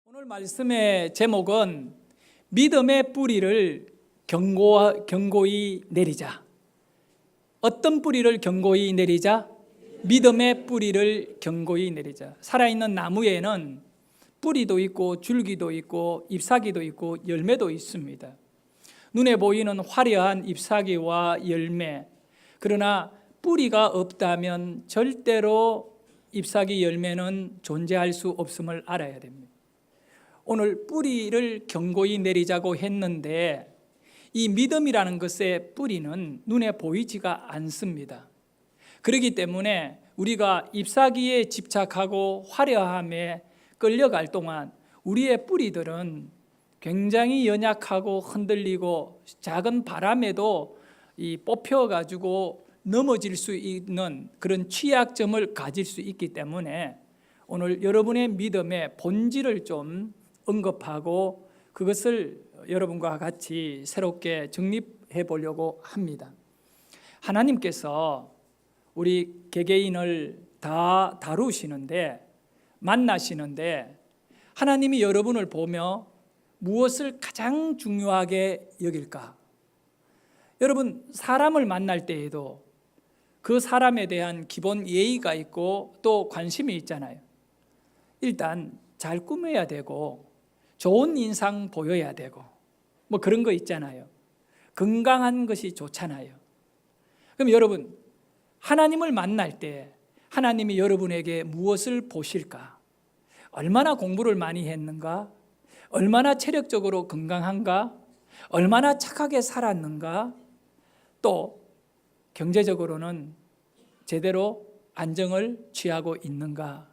오늘 말씀의 제목은 믿음의 뿌리를 경고히 내리자. 어떤 뿌리를 경고히 내리자? 믿음의 뿌리를 경고히 내리자. 살아있는 나무에는 뿌리도 있고 줄기도 있고 잎사귀도 있고 열매도 있습니다. 눈에 보이는 화려한 잎사귀와 열매, 그러나 뿌리가 없다면 절대로 잎사귀 열매는 존재할 수 없음을 알아야 됩니다. 오늘 뿌리를 경고히 내리자고 했는데 이 믿음이라는 것의 뿌리는 눈에 보이지가 않습니다. 그렇기 때문에 우리가 잎사귀에 집착하고 화려함에 끌려갈 동안 우리의 뿌리들은 굉장히 연약하고 흔들리고 작은 바람에도 뽑혀가지고 넘어질 수 있는 그런 취약점을 가질 수 있기 때문에 오늘 여러분의 믿음의 본질을 좀 언급하고 그것을 여러분과 같이 새롭게 정립해 보려고 합니다. 하나님께서 우리 개개인을 다 다루시는데, 만나시는데 하나님이 여러분을 보며 무엇을 가장 중요하게 여길까? 여러분, 사람을 만날 때에도 그 사람에 대한 기본 예의가 있고 또 관심이 있잖아요. 일단 잘 꾸며야 되고 좋은 인상 보여야 되고 뭐 그런 거 있잖아요. 건강한 것이 좋잖아요. 그럼 여러분, 하나님을 만날 때 하나님이 여러분에게 무엇을 보실까? 얼마나 공부를 많이 했는가? 얼마나 체력적으로 건강한가? 얼마나 착하게 살았는가? 또 경제적으로는 제대로 안정을 취하고 있는가?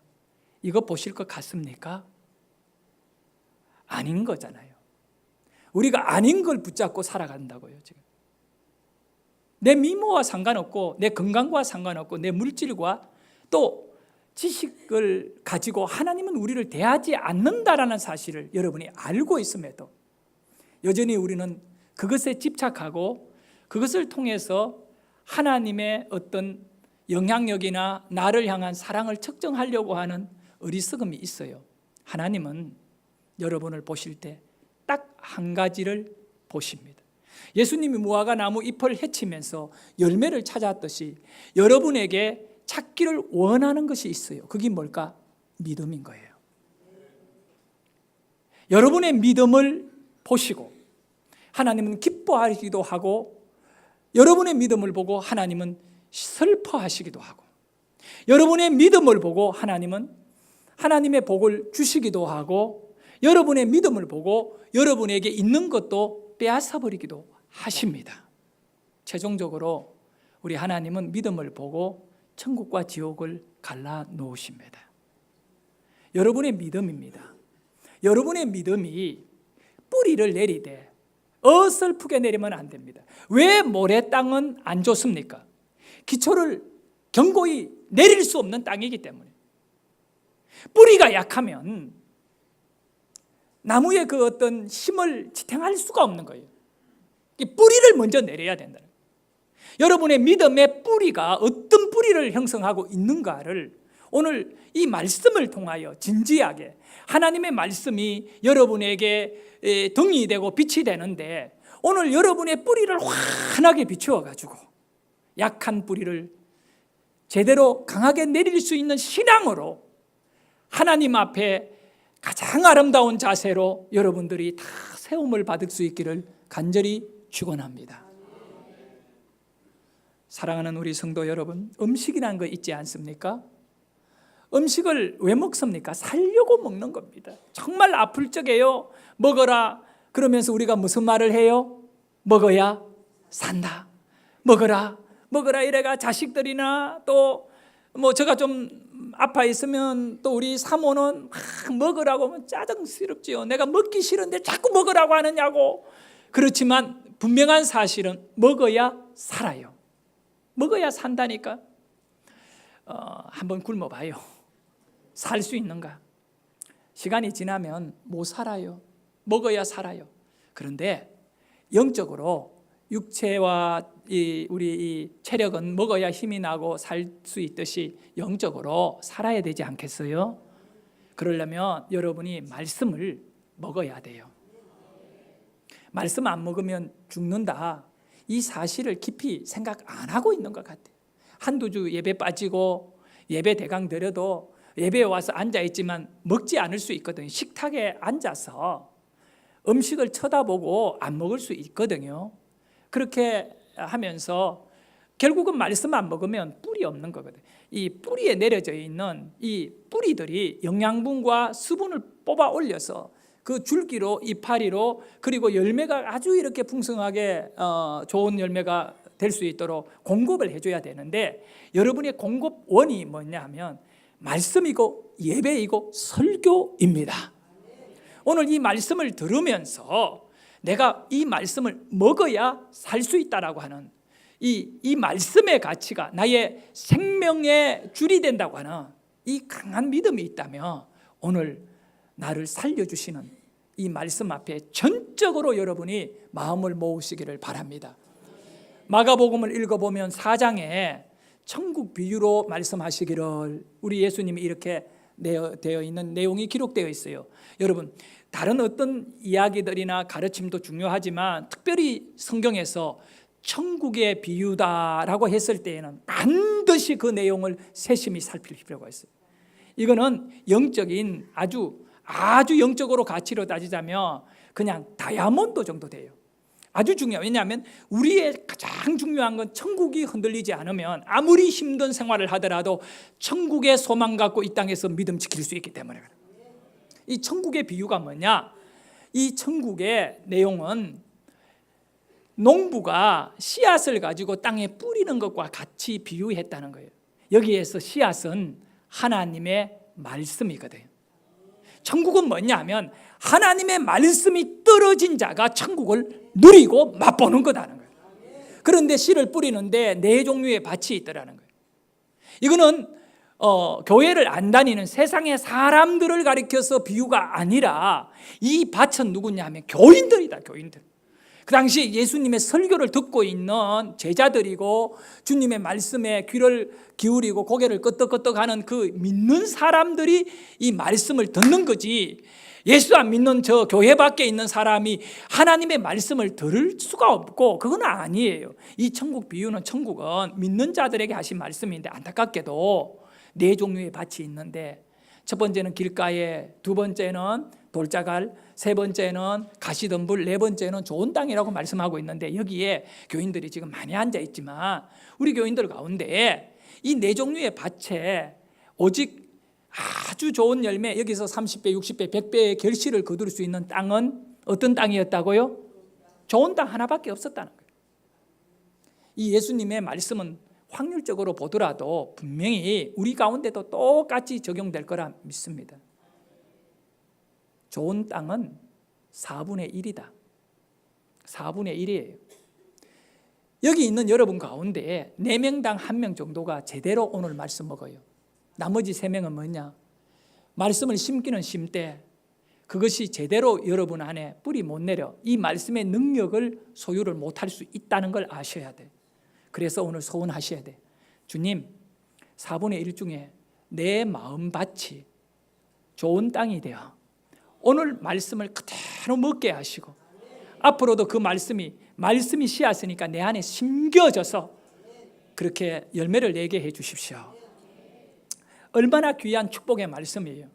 이거 보실 것 같습니까? 아닌 거잖아요. 우리가 아닌 걸 붙잡고 살아간다고요. 지금 내 미모와 상관없고 내 건강과 상관없고 내 물질과 또 지식을 가지고 하나님은 우리를 대하지 않는다라는 사실을 여러분이 알고 있음에도 여전히 우리는 그것에 집착하고 그것을 통해서 하나님의 어떤 영향력이나 나를 향한 사랑을 측정하려고 하는 어리석음이 있어요. 하나님은 여러분을 보실 때 딱 한 가지를 보십니다. 예수님이 무화과 나무 잎을 헤치면서 열매를 찾았듯이 여러분에게 찾기를 원하는 것이 있어요. 그게 뭘까? 믿음인 거예요. 여러분의 믿음을 보시고 하나님은 기뻐하시기도 하고 여러분의 믿음을 보고 하나님은 슬퍼하시기도 하고 여러분의 믿음을 보고 하나님은 하나님의 복을 주시기도 하고 여러분의 믿음을 보고 여러분에게 있는 것도 빼앗아 버리기도 하십니다. 최종적으로 우리 하나님은 믿음을 보고 천국과 지옥을 갈라 놓으십니다. 여러분의 믿음입니다. 여러분의 믿음이 뿌리를 내리되 어설프게 내리면 안 됩니다. 왜 모래 땅은 안 좋습니까? 기초를 견고히 내릴 수 없는 땅이기 때문에. 뿌리가 약하면 나무의 그 어떤 힘을 지탱할 수가 없는 거예요. 뿌리를 먼저 내려야 된다. 여러분의 믿음의 뿌리가 어떤 뿌리를 형성하고 있는가를 오늘 이 말씀을 통하여 진지하게 하나님의 말씀이 여러분에게 등이 되고 빛이 되는데 오늘 여러분의 뿌리를 환하게 비추어 가지고 약한 뿌리를 제대로 강하게 내릴 수 있는 신앙으로 하나님 앞에 가장 아름다운 자세로 여러분들이 다 세움을 받을 수 있기를 간절히 축원합니다. 사랑하는 우리 성도 여러분, 음식이라는 거 있지 않습니까? 음식을 왜 먹습니까? 살려고 먹는 겁니다. 정말 아플 적에요, 먹어라 그러면서 우리가 무슨 말을 해요? 먹어야 산다. 먹어라 이래가 자식들이나 또 제가 좀 아파 있으면 또 우리 사모는 막 먹으라고 하면 짜증스럽지요. 내가 먹기 싫은데 자꾸 먹으라고 하느냐고. 그렇지만 분명한 사실은 먹어야 살아요. 먹어야 산다니까. 한번 굶어봐요. 살 수 있는가? 시간이 지나면 못 살아요. 먹어야 살아요. 그런데 영적으로 육체와 우리 이 체력은 먹어야 힘이 나고 살 수 있듯이 영적으로 살아야 되지 않겠어요? 그러려면 여러분이 말씀을 먹어야 돼요. 말씀 안 먹으면 죽는다, 이 사실을 깊이 생각 안 하고 있는 것 같아요. 한두 주 예배 빠지고 예배 대강 드려도 예배에 와서 앉아있지만 먹지 않을 수 있거든요. 식탁에 앉아서 음식을 쳐다보고 안 먹을 수 있거든요. 그렇게 하면서 결국은 말씀 안 먹으면 뿔이 없는 거거든요. 이 뿌리에 내려져 있는 이 뿌리들이 영양분과 수분을 뽑아 올려서 그 줄기로, 이파리로, 그리고 열매가 아주 이렇게 풍성하게 좋은 열매가 될 수 있도록 공급을 해줘야 되는데, 여러분의 공급원이 뭐냐 하면 말씀이고 예배이고 설교입니다. 오늘 이 말씀을 들으면서 내가 이 말씀을 먹어야 살 수 있다라고 하는 이 말씀의 가치가 나의 생명의 줄이 된다고 하는 이 강한 믿음이 있다면, 오늘 나를 살려주시는 이 말씀 앞에 전적으로 여러분이 마음을 모으시기를 바랍니다. 마가복음을 읽어보면 4장에 천국 비유로 말씀하시기를 우리 예수님이 이렇게 되어 있는 내용이 기록되어 있어요. 여러분, 다른 어떤 이야기들이나 가르침도 중요하지만 특별히 성경에서 천국의 비유다라고 했을 때에는 반드시 그 내용을 세심히 살필 필요가 있어요. 이거는 영적인 아주 영적으로 가치로 따지자면 그냥 다이아몬드 정도 돼요. 아주 중요해요. 왜냐하면 우리의 가장 중요한 건 천국이 흔들리지 않으면 아무리 힘든 생활을 하더라도 천국의 소망 갖고 이 땅에서 믿음 지킬 수 있기 때문에 그래요. 이 천국의 비유가 뭐냐? 이 천국의 내용은 농부가 씨앗을 가지고 땅에 뿌리는 것과 같이 비유했다는 거예요. 여기에서 씨앗은 하나님의 말씀이거든요. 천국은 뭐냐면 하나님의 말씀이 떨어진 자가 천국을 누리고 맛보는 거다는 거예요. 그런데 씨를 뿌리는데 4종류의 밭이 있더라는 거예요. 이거는 교회를 안 다니는 세상의 사람들을 가리켜서 비유가 아니라 이 밭은 누구냐 하면 교인들이다, 교인들. 그 당시 예수님의 설교를 듣고 있는 제자들이고 주님의 말씀에 귀를 기울이고 고개를 끄덕끄덕하는 그 믿는 사람들이 이 말씀을 듣는 거지, 예수 안 믿는 저 교회 밖에 있는 사람이 하나님의 말씀을 들을 수가 없고, 그건 아니에요. 이 천국 비유는, 천국은 믿는 자들에게 하신 말씀인데 안타깝게도 4종류의 밭이 있는데, 첫 번째는 길가에, 두 번째는 돌자갈, 세 번째는 가시덤불, 네 번째는 좋은 땅이라고 말씀하고 있는데, 여기에 교인들이 지금 많이 앉아 있지만 우리 교인들 가운데 이 4종류의 밭에 오직 아주 좋은 열매, 여기서 30배, 60배, 100배의 결실을 거둘 수 있는 땅은 어떤 땅이었다고요? 좋은 땅 하나밖에 없었다는 거예요. 이 예수님의 말씀은 확률적으로 보더라도 분명히 우리 가운데도 똑같이 적용될 거라 믿습니다. 좋은 땅은 4분의 1이다. 4분의 1이에요. 여기 있는 여러분 가운데 4명당 1명 정도가 제대로 오늘 말씀 먹어요. 나머지 3명은 뭐냐? 말씀을 심기는 심되 그것이 제대로 여러분 안에 뿌리 못 내려 이 말씀의 능력을 소유를 못할 수 있다는 걸 아셔야 돼. 그래서 오늘 소원하셔야 돼. 주님, 4분의 1 중에 내 마음밭이 좋은 땅이 되어 오늘 말씀을 그대로 먹게 하시고, 앞으로도 그 말씀이 씨앗이니까 내 안에 심겨져서 그렇게 열매를 내게 해 주십시오. 얼마나 귀한 축복의 말씀이에요.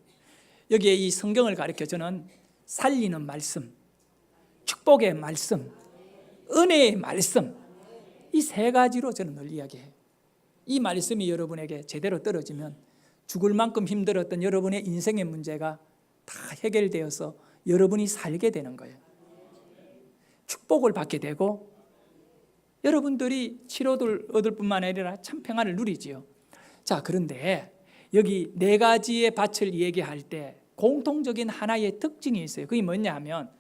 여기에 이 성경을 가르쳐 저는 살리는 말씀, 축복의 말씀, 은혜의 말씀, 이 3가지로 저는 늘 이야기해요. 이 말씀이 여러분에게 제대로 떨어지면 죽을 만큼 힘들었던 여러분의 인생의 문제가 다 해결되어서 여러분이 살게 되는 거예요. 축복을 받게 되고 여러분들이 치료를 얻을 뿐만 아니라 참 평안을 누리지요. 자, 그런데 여기 4가지의 밭을 얘기할 때 공통적인 하나의 특징이 있어요. 그게 뭐냐 하면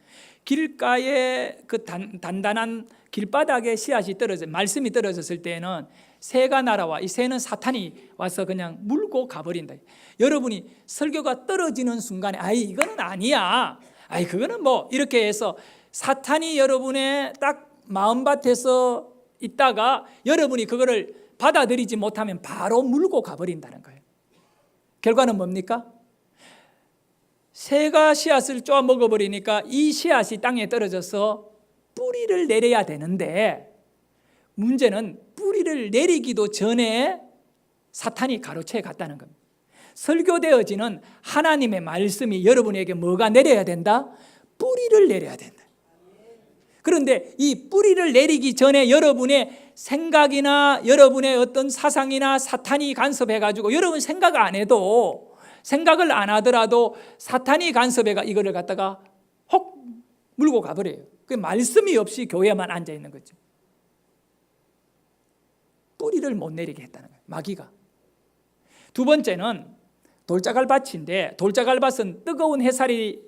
길가에 그 단단한 길바닥에 씨앗이 말씀이 떨어졌을 때는 새가 날아와, 이 새는 사탄이 와서 그냥 물고 가버린다. 여러분이 설교가 떨어지는 순간에 이거는 아니야, 그거는 뭐 이렇게 해서 사탄이 여러분의 딱 마음밭에서 있다가 여러분이 그거를 받아들이지 못하면 바로 물고 가버린다는 거예요. 결과는 뭡니까? 새가 씨앗을 쪼아 먹어버리니까 이 씨앗이 땅에 떨어져서 뿌리를 내려야 되는데, 문제는 뿌리를 내리기도 전에 사탄이 가로채 갔다는 겁니다. 설교되어지는 하나님의 말씀이 여러분에게 뭐가 내려야 된다? 뿌리를 내려야 된다. 그런데 이 뿌리를 내리기 전에 여러분의 생각이나 여러분의 어떤 사상이나 사탄이 간섭해가지고, 여러분 생각을 안 하더라도 사탄이 간섭해가 이거를 갖다가 혹 물고 가버려요. 그 말씀이 없이 교회만 앉아 있는 거죠. 뿌리를 못 내리게 했다는 거예요, 마귀가. 두 번째는 돌자갈밭인데, 돌자갈밭은 뜨거운 햇살이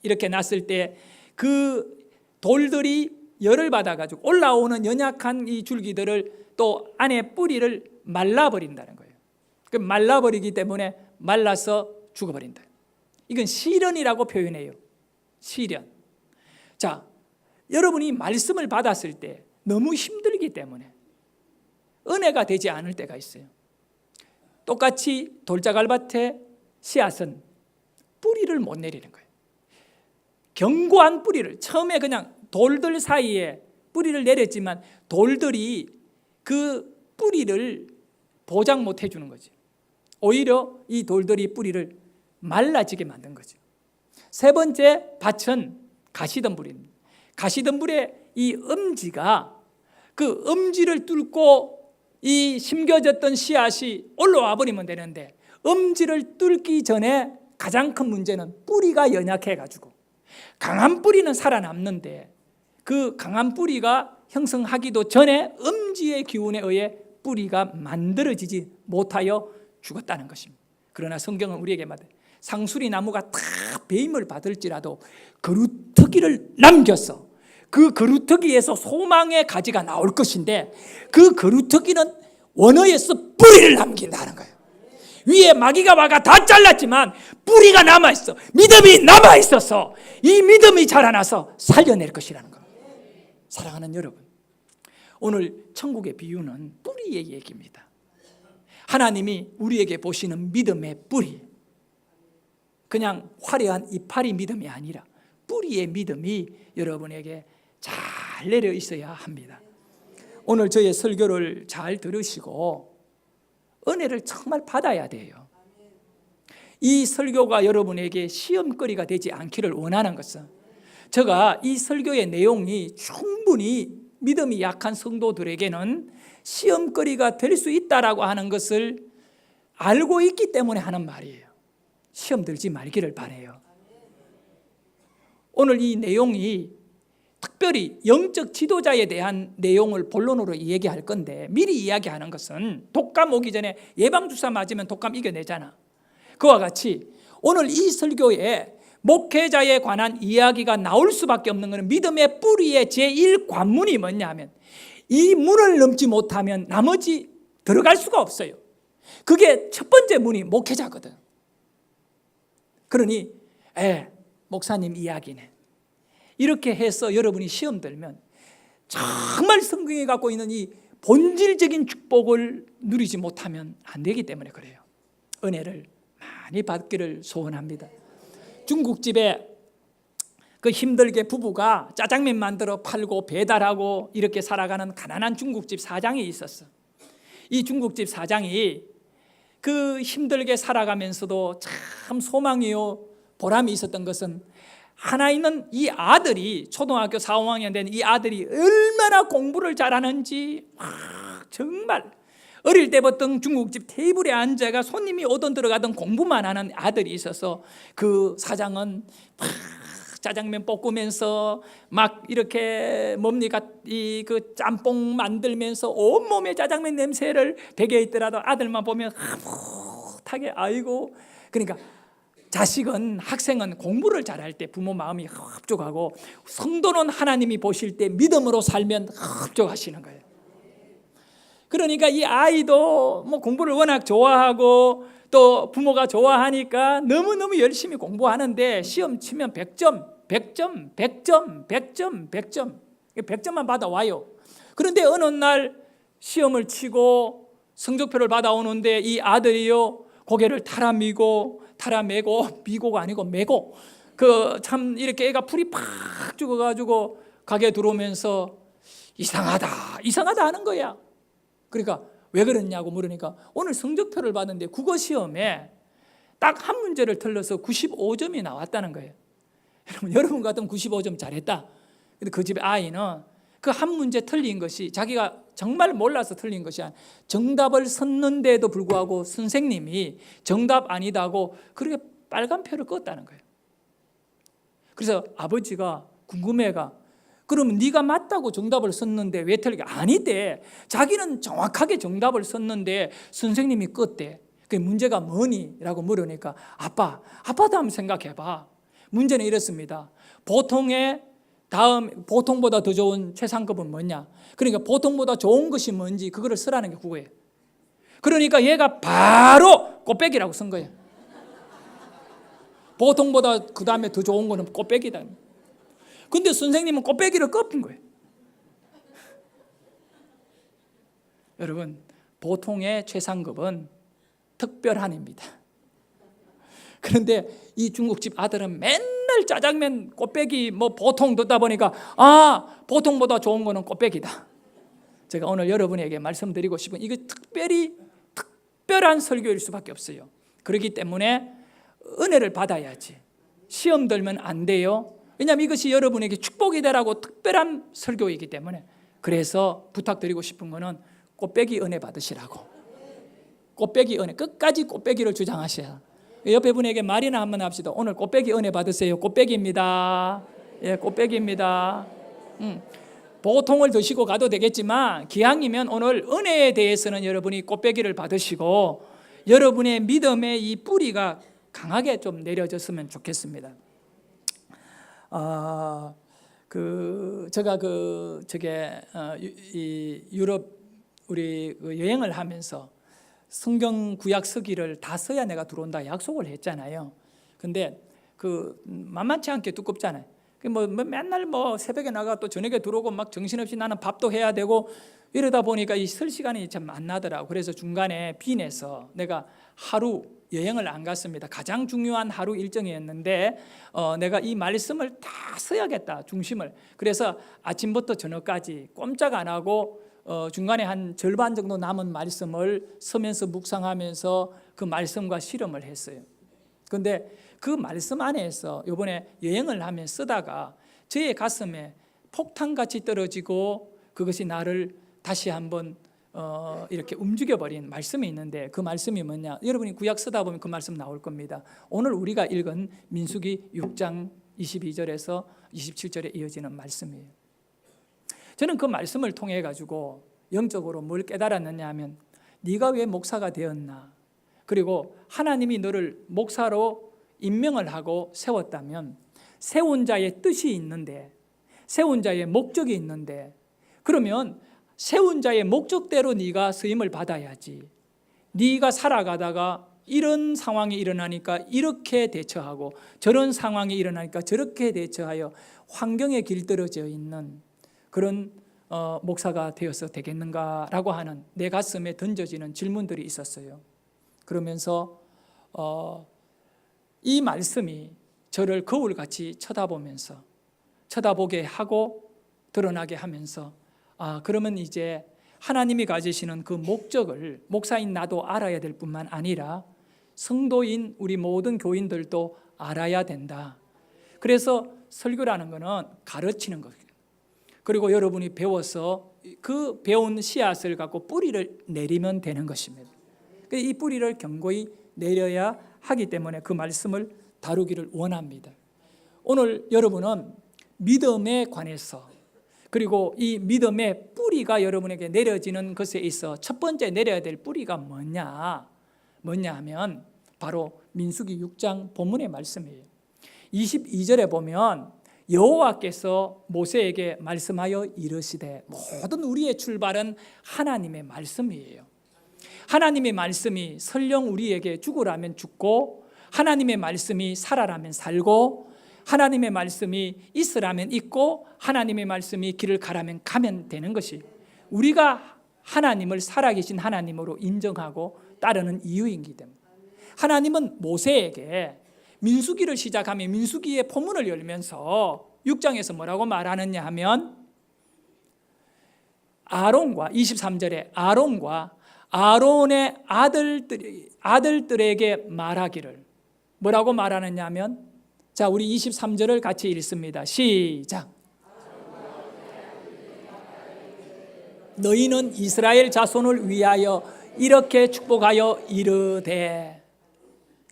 이렇게 났을 때 그 돌들이 열을 받아가지고 올라오는 연약한 이 줄기들을 또 안에 뿌리를 말라버린다는 거예요. 그 말라버리기 때문에 말라서 죽어버린다. 이건 시련이라고 표현해요. 시련. 자, 여러분이 말씀을 받았을 때 너무 힘들기 때문에 은혜가 되지 않을 때가 있어요. 똑같이 돌자갈밭의 씨앗은 뿌리를 못 내리는 거예요. 견고한 뿌리를, 처음에 그냥 돌들 사이에 뿌리를 내렸지만 돌들이 그 뿌리를 보장 못 해주는 거지. 오히려 이 돌들이 뿌리를 말라지게 만든 거죠. 세 번째 밭은 가시덤불입니다. 가시덤불의 이 엄지가, 그 엄지를 뚫고 이 심겨졌던 씨앗이 올라와 버리면 되는데, 엄지를 뚫기 전에 가장 큰 문제는 뿌리가 연약해가지고, 강한 뿌리는 살아남는데 그 강한 뿌리가 형성하기도 전에 엄지의 기운에 의해 뿌리가 만들어지지 못하여 죽었다는 것입니다. 그러나 성경은 우리에게 말해, 상수리 나무가 다 배임을 받을지라도 그루터기를 남겨서 그 그루터기에서 소망의 가지가 나올 것인데, 그 그루터기는 원어에서 뿌리를 남긴다는 거예요. 위에 마귀가 와가 다 잘랐지만 뿌리가 남아있어. 믿음이 남아있어서 이 믿음이 자라나서 살려낼 것이라는 겁니다. 사랑하는 여러분, 오늘 천국의 비유는 뿌리의 얘기입니다. 하나님이 우리에게 보시는 믿음의 뿌리, 그냥 화려한 이파리 믿음이 아니라 뿌리의 믿음이 여러분에게 잘 내려 있어야 합니다. 오늘 저의 설교를 잘 들으시고 은혜를 정말 받아야 돼요. 이 설교가 여러분에게 시험거리가 되지 않기를 원하는 것은, 제가 이 설교의 내용이 충분히 믿음이 약한 성도들에게는 시험거리가 될 수 있다라고 하는 것을 알고 있기 때문에 하는 말이에요. 시험 들지 말기를 바라요. 오늘 이 내용이 특별히 영적 지도자에 대한 내용을 본론으로 얘기할 건데, 미리 이야기하는 것은 독감 오기 전에 예방주사 맞으면 독감 이겨내잖아. 그와 같이 오늘 이 설교에 목회자에 관한 이야기가 나올 수밖에 없는 것은 믿음의 뿌리의 제1관문이 뭐냐면, 이 문을 넘지 못하면 나머지 들어갈 수가 없어요. 그게 첫 번째 문이 목회자거든. 그러니 목사님 이야기네, 이렇게 해서 여러분이 시험 들면 정말 성경이 갖고 있는 이 본질적인 축복을 누리지 못하면 안 되기 때문에 그래요. 은혜를 많이 받기를 소원합니다. 중국집에 그 힘들게 부부가 짜장면 만들어 팔고 배달하고 이렇게 살아가는 가난한 중국집 사장이 있었어. 이 중국집 사장이 그 힘들게 살아가면서도 참 소망이요 보람이 있었던 것은, 하나 있는 이 아들이, 초등학교 4, 5학년 된 이 아들이 얼마나 공부를 잘하는지, 정말 어릴 때부터 중국집 테이블에 앉아가 손님이 오던 들어가던 공부만 하는 아들이 있어서, 그 사장은 짜장면 볶으면서 막 이렇게 뭡니까 이 그 짬뽕 만들면서 온몸에 짜장면 냄새를 배겨 있더라도 아들만 보면 흐뭇하게, 아이고. 그러니까 자식은, 학생은 공부를 잘할 때 부모 마음이 흡족하고, 성도는 하나님이 보실 때 믿음으로 살면 흡족하시는 거예요. 그러니까 이 아이도 뭐 공부를 워낙 좋아하고 또 부모가 좋아하니까 너무너무 열심히 공부하는데, 시험 치면 100점, 100점, 100점, 100점, 100점, 100점만 받아와요. 그런데 어느 날 시험을 치고 성적표를 받아오는데 이 아들이요, 고개를 타라매고 미고가 아니고 메고 참 이렇게 애가 풀이 팍 죽어가지고 가게 들어오면서 이상하다 하는 거야. 그러니까 왜 그랬냐고 물으니까 오늘 성적표를 봤는데 국어 시험에 딱 한 문제를 틀려서 95점이 나왔다는 거예요. 여러분 같으면 95점 잘했다. 근데 그 집의 아이는 그 한 문제 틀린 것이 자기가 정말 몰라서 틀린 것이 아니라 정답을 썼는데도 불구하고 선생님이 정답 아니다고 그렇게 빨간 표를 껐다는 거예요. 그래서 아버지가 궁금해가 그러면 네가 맞다고 정답을 썼는데 왜 틀리게? 아니대. 자기는 정확하게 정답을 썼는데 선생님이 껐대. 그 문제가 뭐니? 라고 물으니까 아빠도 한번 생각해봐. 문제는 이렇습니다. 보통보다 더 좋은 최상급은 뭐냐? 그러니까 보통보다 좋은 것이 뭔지 그거를 쓰라는 게 국어예요. 그러니까 얘가 바로 꽃배기라고 쓴 거예요. 보통보다 그 다음에 더 좋은 거는 꽃배기다. 근데 선생님은 꽃배기를 꺾은 거예요. 여러분, 보통의 최상급은 특별한입니다. 그런데 이 중국집 아들은 맨날 짜장면 꽃배기 보통 듣다 보니까 보통보다 좋은 거는 꽃배기다. 제가 오늘 여러분에게 말씀드리고 싶은 이게 특별한 설교일 수밖에 없어요. 그렇기 때문에 은혜를 받아야지. 시험 들면 안 돼요. 왜냐하면 이것이 여러분에게 축복이 되라고 특별한 설교이기 때문에. 그래서 부탁드리고 싶은 거는 꽃배기 은혜 받으시라고. 꽃배기 은혜, 끝까지 꽃배기를 주장하셔야. 옆에 분에게 말이나 한번 합시다. 오늘 꽃배기 은혜 받으세요. 꽃배기입니다. 예, 꽃배기입니다. 보통을 드시고 가도 되겠지만 기왕이면 오늘 은혜에 대해서는 여러분이 꽃배기를 받으시고 여러분의 믿음의 이 뿌리가 강하게 좀 내려졌으면 좋겠습니다. 제가 유럽 우리 여행을 하면서 성경 구약 서기를 다 써야 내가 들어온다 약속을 했잖아요. 근데 만만치 않게 두껍잖아요. 맨날 새벽에 나가 또 저녁에 들어오고 막 정신없이 나는 밥도 해야 되고 이러다 보니까 이 쓸 시간이 참 안 나더라고. 그래서 중간에 빈해서 내가 하루 여행을 안 갔습니다. 가장 중요한 하루 일정이었는데 내가 이 말씀을 다 써야겠다 중심을. 그래서 아침부터 저녁까지 꼼짝 안 하고 중간에 한 절반 정도 남은 말씀을 서면서 묵상하면서 그 말씀과 실험을 했어요. 그런데 그 말씀 안에서 이번에 여행을 하며 쓰다가 저의 가슴에 폭탄같이 떨어지고 그것이 나를 다시 한번 이렇게 움직여버린 말씀이 있는데 그 말씀이 뭐냐? 여러분이 구약 쓰다 보면 그 말씀 나올 겁니다. 오늘 우리가 읽은 민수기 6장 22절에서 27절에 이어지는 말씀이에요. 저는 그 말씀을 통해 가지고 영적으로 뭘 깨달았느냐 하면 네가 왜 목사가 되었나? 그리고 하나님이 너를 목사로 임명을 하고 세웠다면 세운 자의 뜻이 있는데 세운 자의 목적이 있는데 그러면 세운 자의 목적대로 네가 쓰임을 받아야지. 네가 살아가다가 이런 상황이 일어나니까 이렇게 대처하고 저런 상황이 일어나니까 저렇게 대처하여 환경에 길들여져 있는 그런 목사가 되어서 되겠는가라고 하는 내 가슴에 던져지는 질문들이 있었어요. 그러면서 이 말씀이 저를 거울같이 쳐다보게 하고 드러나게 하면서 그러면 이제 하나님이 가지시는 그 목적을 목사인 나도 알아야 될 뿐만 아니라 성도인 우리 모든 교인들도 알아야 된다. 그래서 설교라는 것은 가르치는 거예요. 그리고 여러분이 배워서 그 배운 씨앗을 갖고 뿌리를 내리면 되는 것입니다. 이 뿌리를 견고히 내려야 하기 때문에 그 말씀을 다루기를 원합니다. 오늘 여러분은 믿음에 관해서 그리고 이 믿음의 뿌리가 여러분에게 내려지는 것에 있어 첫 번째 내려야 될 뿌리가 뭐냐 하면 바로 민수기 6장 본문의 말씀이에요. 22절에 보면 여호와께서 모세에게 말씀하여 이르시되 모든 우리의 출발은 하나님의 말씀이에요. 하나님의 말씀이 설령 우리에게 죽으라면 죽고 하나님의 말씀이 살아라면 살고 하나님의 말씀이 있으라면 있고 하나님의 말씀이 길을 가라면 가면 되는 것이 우리가 하나님을 살아계신 하나님으로 인정하고 따르는 이유이기 때문에 하나님은 모세에게 민수기를 시작하며 민수기의 포문을 열면서 6장에서 뭐라고 말하느냐 하면 아론과 23절에 아론과 아론의 아들들에게 말하기를 뭐라고 말하느냐 하면 자, 우리 23절을 같이 읽습니다. 시작. 너희는 이스라엘 자손을 위하여 이렇게 축복하여 이르되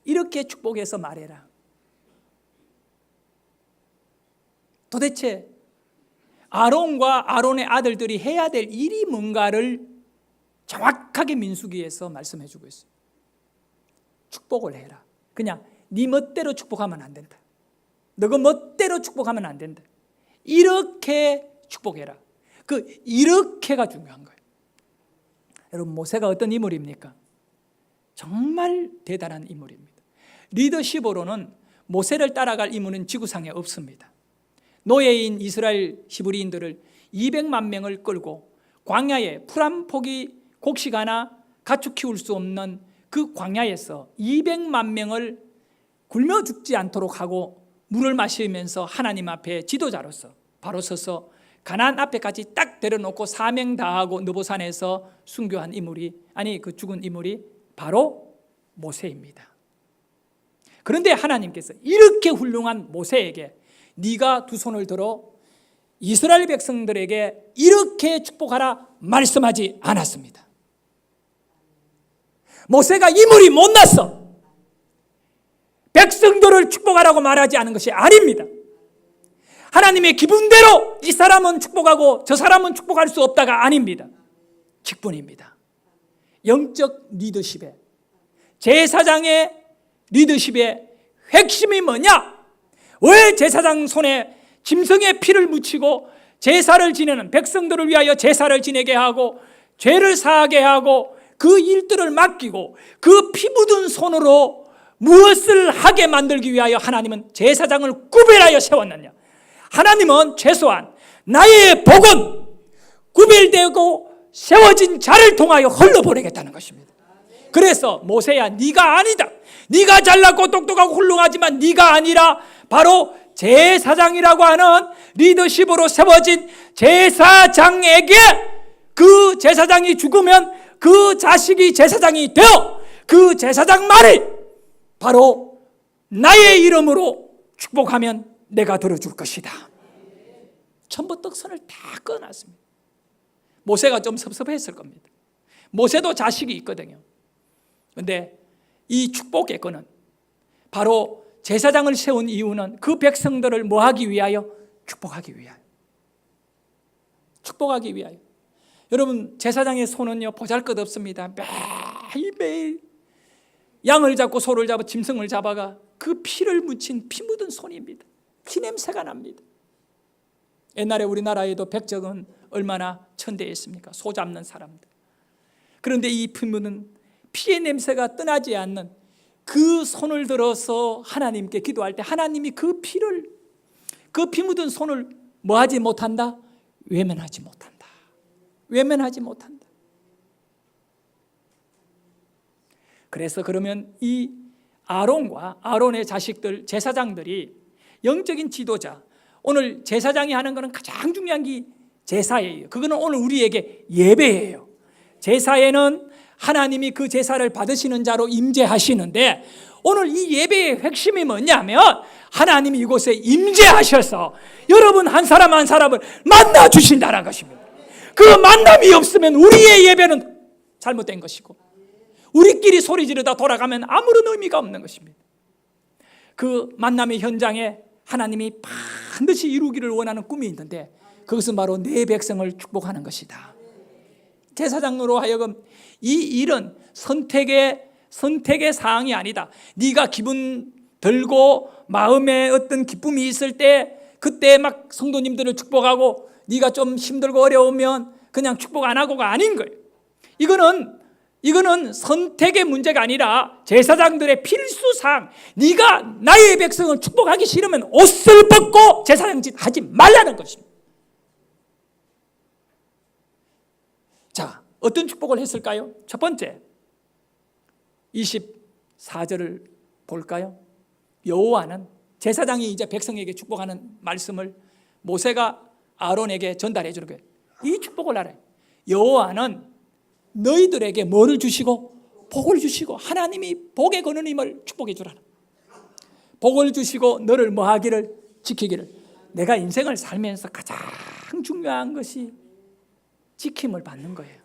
이렇게 축복해서 말해라. 도대체 아론과 아론의 아들들이 해야 될 일이 뭔가를 정확하게 민수기에서 말씀해 주고 있어요. 축복을 해라. 그냥 네 멋대로 축복하면 안 된다. 너가 멋대로 축복하면 안 된다. 이렇게 축복해라. 그 이렇게가 중요한 거예요. 여러분, 모세가 어떤 인물입니까? 정말 대단한 인물입니다. 리더십으로는 모세를 따라갈 인물은 지구상에 없습니다. 노예인 이스라엘 히브리인들을 200만 명을 끌고 광야에 풀 한 포기 곡식 하나 가축 키울 수 없는 그 광야에서 200만 명을 굶어 죽지 않도록 하고 물을 마시면서 하나님 앞에 지도자로서 바로 서서 가나안 앞에까지 딱 데려놓고 사명 다하고 느보산에서 순교한 인물이 그 죽은 인물이 바로 모세입니다. 그런데 하나님께서 이렇게 훌륭한 모세에게 네가 두 손을 들어 이스라엘 백성들에게 이렇게 축복하라 말씀하지 않았습니다. 모세가 인물이 못났어. 백성들을 축복하라고 말하지 않은 것이 아닙니다. 하나님의 기분대로 이 사람은 축복하고 저 사람은 축복할 수 없다가 아닙니다. 직분입니다. 영적 리더십의 제사장의 리더십의 핵심이 뭐냐? 왜 제사장 손에 짐승의 피를 묻히고 제사를 지내는 백성들을 위하여 제사를 지내게 하고 죄를 사하게 하고 그 일들을 맡기고 그 피 묻은 손으로 무엇을 하게 만들기 위하여 하나님은 제사장을 구별하여 세웠느냐? 하나님은 최소한 나의 복은 구별되고 세워진 자를 통하여 흘러보내겠다는 것입니다. 그래서 모세야, 네가 아니다. 네가 잘났고 똑똑하고 훌륭하지만 네가 아니라 바로 제사장이라고 하는 리더십으로 세워진 제사장에게 그 제사장이 죽으면 그 자식이 제사장이 되어 그 제사장만이 바로 나의 이름으로 축복하면 내가 들어줄 것이다. 전부 떡선을 다 끊어놨습니다. 모세가 좀 섭섭했을 겁니다. 모세도 자식이 있거든요. 그런데 이 축복의 끈은 바로 제사장을 세운 이유는 그 백성들을 뭐 하기 위하여? 축복하기 위하여. 축복하기 위하여. 여러분, 제사장의 손은요 보잘것없습니다. 매일매일 양을 잡고 소를 잡아 짐승을 잡아가 그 피를 묻힌 피 묻은 손입니다. 피 냄새가 납니다. 옛날에 우리나라에도 백정은 얼마나 천대했습니까? 소 잡는 사람들. 그런데 이 피 묻은 피의 냄새가 떠나지 않는 그 손을 들어서 하나님께 기도할 때 하나님이 그 피를, 그 피 묻은 손을 뭐 하지 못한다? 외면하지 못한다. 외면하지 못한다. 그래서 그러면 이 아론과 아론의 자식들, 제사장들이 영적인 지도자, 오늘 제사장이 하는 것은 가장 중요한 게 제사예요. 그거는 오늘 우리에게 예배예요. 제사에는 하나님이 그 제사를 받으시는 자로 임재하시는데 오늘 이 예배의 핵심이 뭐냐면 하나님이 이곳에 임재하셔서 여러분 한 사람 한 사람을 만나 주신다는 것입니다. 그 만남이 없으면 우리의 예배는 잘못된 것이고 우리끼리 소리 지르다 돌아가면 아무런 의미가 없는 것입니다. 그 만남의 현장에 하나님이 반드시 이루기를 원하는 꿈이 있는데 그것은 바로 내 백성을 축복하는 것이다. 제사장으로 하여금 이 일은 선택의 사항이 아니다. 네가 기분 들고 마음에 어떤 기쁨이 있을 때 그때 막 성도님들을 축복하고 네가 좀 힘들고 어려우면 그냥 축복 안 하고가 아닌 거예요. 이거는 선택의 문제가 아니라 제사장들의 필수사항. 네가 나의 백성을 축복하기 싫으면 옷을 벗고 제사장 짓 하지 말라는 것입니다. 자, 어떤 축복을 했을까요? 첫 번째 20 4절을 볼까요? 여호와는 제사장이 이제 백성에게 축복하는 말씀을 모세가 아론에게 전달해 주는 거예요. 이 축복을 알아요. 여호와는 너희들에게 뭐를 주시고 복을 주시고, 하나님이 복에 거는 힘을 축복해 주라는, 복을 주시고 너를 뭐 하기를? 지키기를. 내가 인생을 살면서 가장 중요한 것이 지킴을 받는 거예요.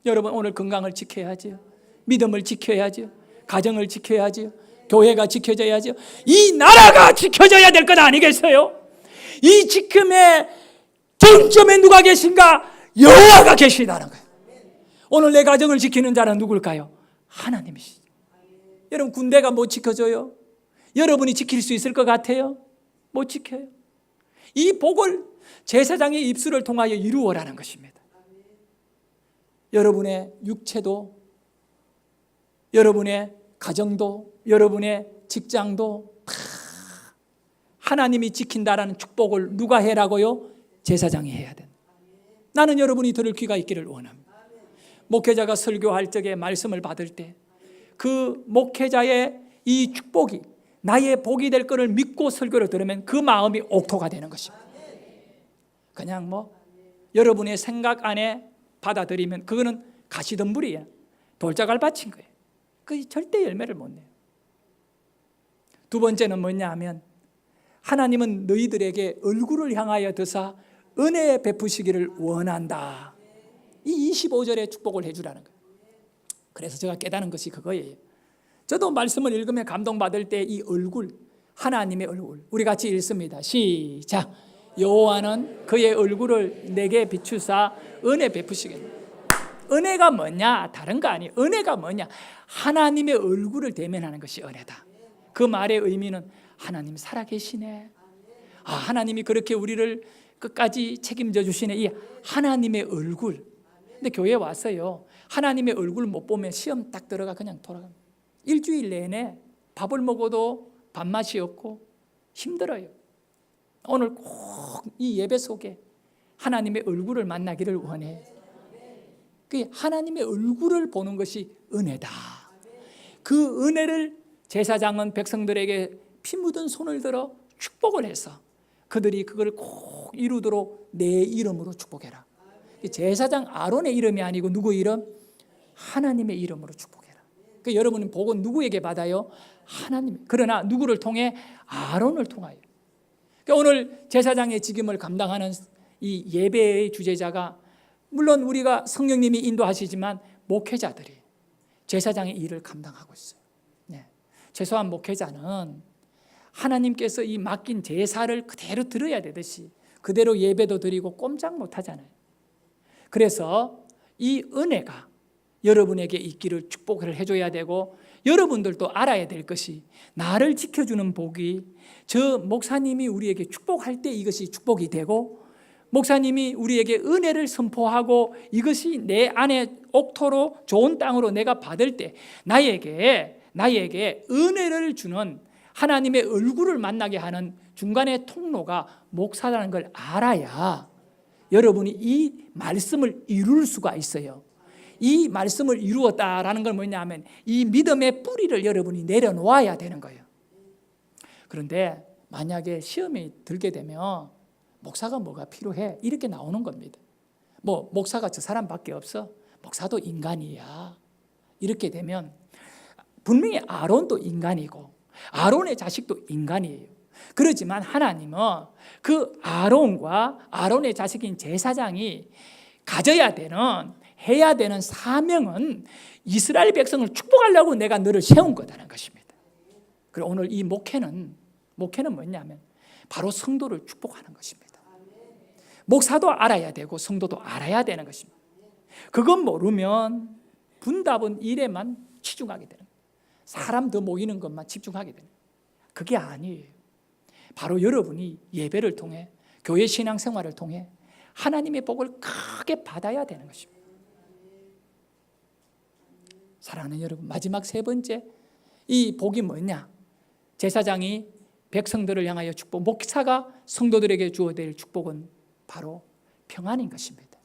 여러분, 오늘 건강을 지켜야죠. 믿음을 지켜야죠. 가정을 지켜야죠. 교회가 지켜져야죠. 이 나라가 지켜져야 될 것 아니겠어요? 이 지킴의 정점에 누가 계신가? 여호와가 계시다는 거예요. 오늘 내 가정을 지키는 자는 누굴까요? 하나님이시죠. 여러분, 군대가 못 지켜줘요? 여러분이 지킬 수 있을 것 같아요? 못 지켜요. 이 복을 제사장의 입술을 통하여 이루어라는 것입니다. 여러분의 육체도, 여러분의 가정도, 여러분의 직장도 다 하나님이 지킨다라는 축복을 누가 해라고요? 제사장이 해야 된다. 나는 여러분이 들을 귀가 있기를 원합니다. 목회자가 설교할 적에 말씀을 받을 때 그 목회자의 이 축복이 나의 복이 될 것을 믿고 설교를 들으면 그 마음이 옥토가 되는 것입니다. 그냥 뭐 여러분의 생각 안에 받아들이면 그거는 가시덤불이에요. 돌자갈 받친 거예요. 그 절대 열매를 못 내요. 두 번째는 뭐냐 하면, 하나님은 너희들에게 얼굴을 향하여 드사 은혜 베푸시기를 원한다. 이 25절에 축복을 해주라는 거예요. 그래서 제가 깨닫는 것이 그거예요. 저도 말씀을 읽으며 감동받을 때 이 얼굴, 하나님의 얼굴, 우리 같이 읽습니다. 시작. 여호와는 그의 얼굴을 내게 비추사 은혜 베푸시겠다. 은혜가 뭐냐? 다른 거 아니에요. 은혜가 뭐냐? 하나님의 얼굴을 대면하는 것이 은혜다. 그 말의 의미는 하나님 살아계시네. 아, 하나님이 그렇게 우리를 끝까지 책임져 주시네. 이 하나님의 얼굴. 근데 교회에 왔어요. 하나님의 얼굴 못 보면 시험 딱 들어가 그냥 돌아갑니다. 일주일 내내 밥을 먹어도 밥맛이 없고 힘들어요. 오늘 꼭 이 예배 속에 하나님의 얼굴을 만나기를 원해. 그 하나님의 얼굴을 보는 것이 은혜다. 그 은혜를 제사장은 백성들에게 피 묻은 손을 들어 축복을 해서 그들이 그걸 꼭 이루도록 내 이름으로 축복해라. 제사장 아론의 이름이 아니고 누구 이름? 하나님의 이름으로 축복해라. 그러니까 여러분은 복은 누구에게 받아요? 하나님. 그러나 누구를 통해? 아론을 통하여. 그러니까 오늘 제사장의 직임을 감당하는 이 예배의 주제자가, 물론 우리가 성령님이 인도하시지만 목회자들이 제사장의 일을 감당하고 있어요. 네. 최소한 목회자는 하나님께서 이 맡긴 제사를 그대로 들어야 되듯이 그대로 예배도 드리고 꼼짝 못하잖아요. 그래서 이 은혜가 여러분에게 있기를 축복을 해줘야 되고, 여러분들도 알아야 될 것이, 나를 지켜주는 복이 저 목사님이 우리에게 축복할 때 이것이 축복이 되고, 목사님이 우리에게 은혜를 선포하고 이것이 내 안에 옥토로 좋은 땅으로 내가 받을 때 나에게 은혜를 주는, 하나님의 얼굴을 만나게 하는 중간의 통로가 목사라는 걸 알아야 여러분이 이 말씀을 이룰 수가 있어요. 이 말씀을 이루었다라는 건 뭐냐 하면 이 믿음의 뿌리를 여러분이 내려놓아야 되는 거예요. 그런데 만약에 시험이 들게 되면 목사가 뭐가 필요해? 이렇게 나오는 겁니다. 뭐 목사가 저 사람밖에 없어? 목사도 인간이야. 이렇게 되면 분명히 아론도 인간이고 아론의 자식도 인간이에요. 그렇지만 하나님은 그 아론과 아론의 자식인 제사장이 가져야 되는, 해야 되는 사명은 이스라엘 백성을 축복하려고 내가 너를 세운 거다는 것입니다. 그리고 오늘 이 목회는 뭐냐면 바로 성도를 축복하는 것입니다. 목사도 알아야 되고 성도도 알아야 되는 것입니다. 그건 모르면 분답은 일에만 치중하게 되는 거예요. 사람 더 모이는 것만 집중하게 되는 거예요. 그게 아니에요. 바로 여러분이 예배를 통해, 교회 신앙생활을 통해 하나님의 복을 크게 받아야 되는 것입니다. 사랑하는 여러분, 마지막 세 번째, 이 복이 뭐냐? 제사장이 백성들을 향하여 축복, 목사가 성도들에게 주어야 될 축복은 바로 평안인 것입니다.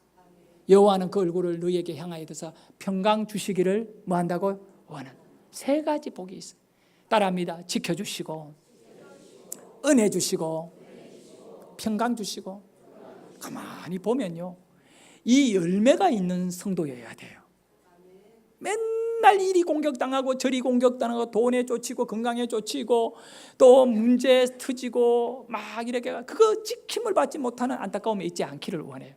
여호와는 그 얼굴을 너희에게 향하여 드사 평강 주시기를 뭐한다고? 원한다. 세 가지 복이 있어요. 따라합니다. 지켜주시고, 은혜 주시고, 평강 주시고. 가만히 보면요, 이 열매가 있는 성도여야 돼요. 맨날 이리 공격당하고 저리 공격당하고 돈에 쫓이고 건강에 쫓이고 또 문제 터지고 막 이렇게 그거 지킴을 받지 못하는 안타까움이 있지 않기를 원해요.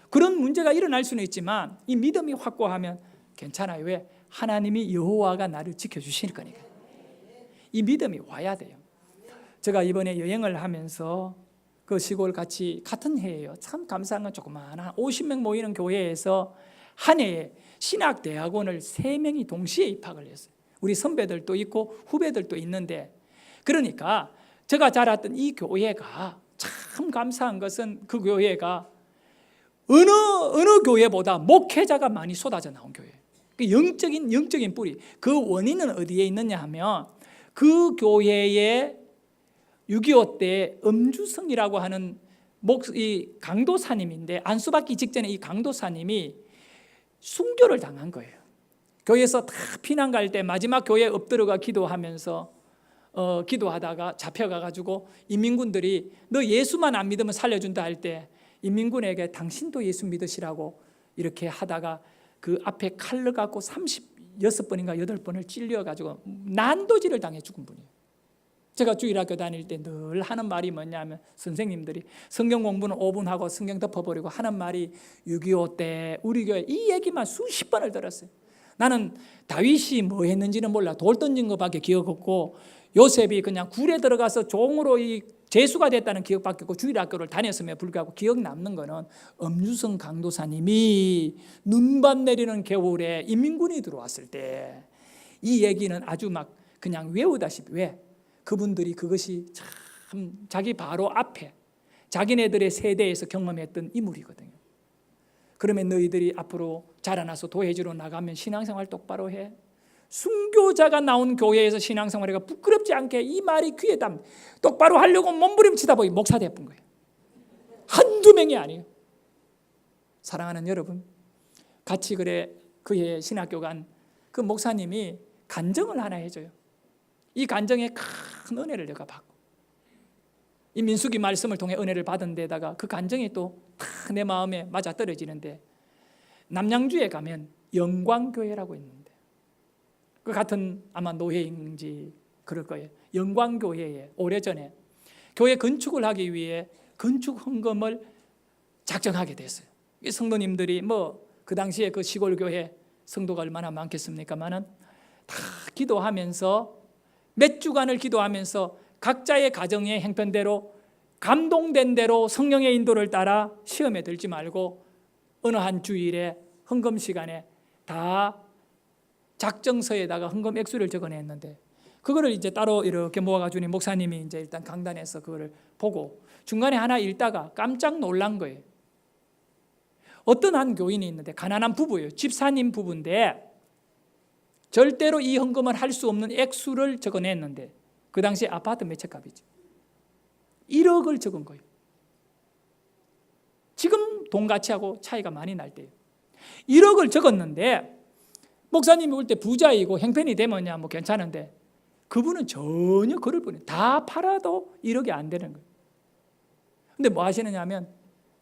그런 문제가 일어날 수는 있지만 이 믿음이 확고하면 괜찮아요. 왜? 하나님이 여호와가 나를 지켜주실 거니까. 이 믿음이 와야 돼요. 제가 이번에 여행을 하면서 그 시골 같이 같은 해예요. 참 감사한 건 조그마한 50명 모이는 교회에서 한 해에 신학대학원을 3명이 동시에 입학을 했어요. 우리 선배들도 있고 후배들도 있는데, 그러니까 제가 자랐던 이 교회가 참 감사한 것은 그 교회가 어느 교회보다 목회자가 많이 쏟아져 나온 교회. 영적인 뿌리. 그 원인은 어디에 있느냐 하면 그 교회에 6.25 때 엄주성이라고 하는 이 강도사님인데, 안수받기 직전에 이 강도사님이 순교를 당한 거예요. 교회에서 다 피난 갈 때 마지막 교회에 엎드려가 기도하면서 기도하다가 잡혀가가지고 인민군들이 너 예수만 안 믿으면 살려준다 할 때 인민군에게 당신도 예수 믿으시라고 이렇게 하다가 그 앞에 칼을 갖고 36번인가 8번을 찔려가지고 난도질을 당해 죽은 분이에요. 제가 주일학교 다닐 때 늘 하는 말이 뭐냐면, 선생님들이 성경 공부는 5분 하고 성경 덮어버리고 하는 말이 6.25 때 우리 교회 이 얘기만 수십 번을 들었어요. 나는 다윗이 뭐 했는지는 몰라. 돌 던진 것밖에 기억 없고 요셉이 그냥 굴에 들어가서 종으로 이 제수가 됐다는 기억밖에 없고 주일학교를 다녔음에 불구하고 기억 남는 거는 엄유성 강도사님이 눈반 내리는 겨울에 인민군이 들어왔을 때 이 얘기는 아주 막 그냥 외우다시피, 왜? 그분들이 그것이 참 자기 바로 앞에 자기네들의 세대에서 경험했던 인물이거든요. 그러면 너희들이 앞으로 자라나서 도회지로 나가면 신앙생활 똑바로 해. 순교자가 나온 교회에서 신앙생활이 부끄럽지 않게 이 말이 귀에 담 똑바로 하려고 몸부림치다 보니 목사 돼본 거예요. 한두 명이 아니에요. 사랑하는 여러분, 같이 그해 신학교 간 그 목사님이 간증을 하나 해줘요. 이 간증에 큰 은혜를 내가 받고, 이 민수기 말씀을 통해 은혜를 받은 데다가 그 간증이 또 내 마음에 맞아 떨어지는데, 남양주에 가면 영광교회라고 있는데, 그 같은 아마 노회인지 그럴 거예요. 영광교회에 오래전에 교회 건축을 하기 위해 건축 헌금을 작정하게 됐어요. 이 성도님들이 그 당시에 그 시골 교회 성도가 얼마나 많겠습니까마는 다 기도하면서 몇 주간을 기도하면서 각자의 가정의 행편대로 감동된 대로 성령의 인도를 따라 시험에 들지 말고 어느 한 주일에 헌금 시간에 다 작정서에다가 헌금 액수를 적어냈는데, 그거를 이제 따로 이렇게 모아가지고 목사님이 이제 일단 강단에서 그거를 보고 중간에 하나 읽다가 깜짝 놀란 거예요. 어떤 한 교인이 있는데 가난한 부부예요. 집사님 부부인데 절대로 이 헌금을 할 수 없는 액수를 적어냈는데, 그 당시에 아파트 몇 채 값이죠? 1억을 적은 거예요. 지금 돈 가치하고 차이가 많이 날 때예요. 1억을 적었는데 목사님이 볼 때 부자이고 형편이 되면야 뭐 괜찮은데, 그분은 전혀 그럴 뿐이에요. 다 팔아도 1억이 안 되는 거예요. 근데 뭐 하시느냐 하면